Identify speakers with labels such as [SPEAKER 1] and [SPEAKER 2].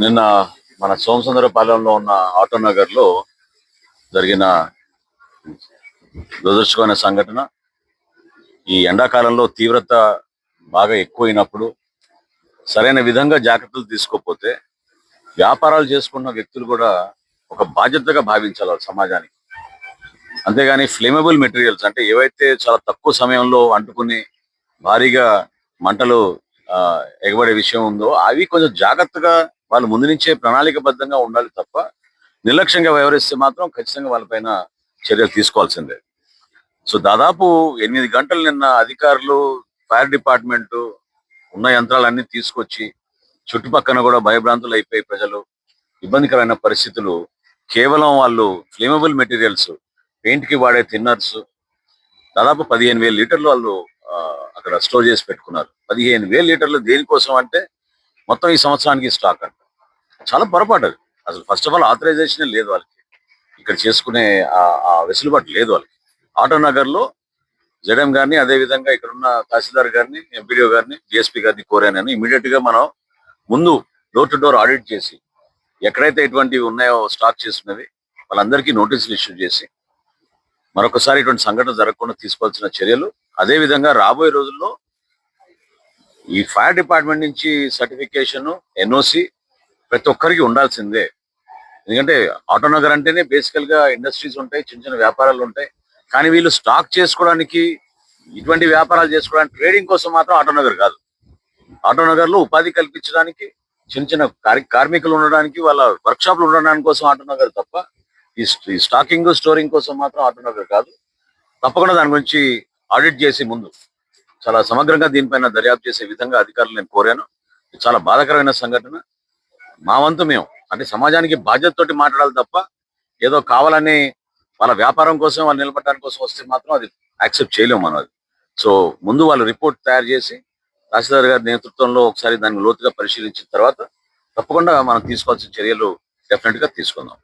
[SPEAKER 1] నిన్న మన సోమసుందరపాలెంలో ఉన్న ఆటోనగర్ లో జరిగిన దురదృష్టకరమైన సంఘటన. ఈ ఎండాకాలంలో తీవ్రత బాగా ఎక్కువైనప్పుడు సరైన విధంగా జాగ్రత్తలు తీసుకోకపోతే వ్యాపారాలు చేసుకున్న వ్యక్తులు కూడా ఒక బాధ్యతగా భావించాలి సమాజానికి. అంతేగాని ఫ్లేమబుల్ మెటీరియల్స్ అంటే ఏవైతే చాలా తక్కువ సమయంలో అంటుకుని భారీగా మంటలు ఎగబడే విషయం ఉందో అవి కొంచెం జాగ్రత్తగా వాళ్ళు ముందు నుంచే ప్రణాళికబద్ధంగా ఉండాలి తప్ప నిర్లక్ష్యంగా వ్యవహరిస్తే మాత్రం ఖచ్చితంగా వాళ్ళపైన చర్యలు తీసుకోవాల్సిందే. సో దాదాపు 8 గంటలు నిన్న అధికారులు, ఫైర్ డిపార్ట్మెంట్ ఉన్న యంత్రాలన్నీ తీసుకొచ్చి చుట్టుపక్కన కూడా భయభ్రాంతులు అయిపోయి ప్రజలు ఇబ్బందికరమైన పరిస్థితులు. కేవలం వాళ్ళు ఫ్లేమబుల్ మెటీరియల్స్, పెయింట్ కి వాడే థిన్నర్స్ దాదాపు 15,000 లీటర్లు వాళ్ళు అక్కడ స్టోర్ చేసి పెట్టుకున్నారు. 15,000 లీటర్లు దేనికోసం అంటే మొత్తం ఈ సంవత్సరానికి స్టాక్ అంట. చాలా పొరపాటు అది. అసలు ఫస్ట్ ఆఫ్ ఆల్ ఆథరైజేషన్ లేదు వాళ్ళకి, ఇక్కడ చేసుకునే ఆ వెసులుబాటు లేదు వాళ్ళకి. ఆటోనగర్ లో జెడ్ఎం గారిని, అదే విధంగా ఇక్కడ ఉన్న తహసీల్దార్ గారిని, ఎంపీడీఓ గారిని, డిఎస్పీ గారిని కోరానని ఇమీడియట్ గా మనం ముందు డోర్ టు డోర్ ఆడిట్ చేసి ఎక్కడైతే ఇటువంటివి ఉన్నాయో స్టాక్ చేసినవి వాళ్ళందరికీ నోటీసులు ఇష్యూ చేసి మరొకసారి ఇటువంటి సంఘటన జరగకుండా తీసుకోవాల్సిన చర్యలు. అదే విధంగా రాబోయే రోజుల్లో ఈ ఫైర్ డిపార్ట్మెంట్ నుంచి సర్టిఫికేషన్, ఎన్ఓసి ప్రతి ఒక్కరికి ఉండాల్సిందే. ఎందుకంటే ఆటోనగర్ అంటేనే బేసికల్ గా ఇండస్ట్రీస్ ఉంటాయి, చిన్న చిన్న వ్యాపారాలు ఉంటాయి. కానీ వీళ్ళు స్టాక్ చేసుకోవడానికి, ఇటువంటి వ్యాపారాలు చేసుకోవడానికి, ట్రేడింగ్ కోసం మాత్రం ఆటోనగర్ కాదు. ఆటోనగర్ లో ఉపాధి కల్పించడానికి, చిన్న చిన్న కార్మికులు ఉండడానికి, వాళ్ళ వర్క్ షాప్లు ఉండడానికి కోసం ఆటోనగర్ తప్ప ఈ స్టాకింగ్, స్టోరింగ్ కోసం మాత్రం ఆటోనగర్ కాదు. తప్పకుండా దాని గురించి ఆడిట్ చేసి ముందు చాలా సమగ్రంగా దీనిపైన దర్యాప్తు చేసే విధంగా అధికారులు నేను కోరాను. చాలా బాధాకరమైన సంఘటన. మా వంతు మేము అంటే సమాజానికి బాధ్యతతోటి మాట్లాడాలి తప్ప ఏదో కావాలని వాళ్ళ వ్యాపారం కోసం, వాళ్ళు నిలబడడానికి కోసం వస్తే మాత్రం అది యాక్సెప్ట్ చేయలేము మనం అది. సో ముందు వాళ్ళు రిపోర్ట్ తయారు చేసి తహసీల్దార్ గారి నేతృత్వంలో ఒకసారి దాన్ని లోతుగా పరిశీలించిన తర్వాత తప్పకుండా మనం తీసుకోవాల్సిన చర్యలు డెఫినెట్ గా తీసుకుందాం.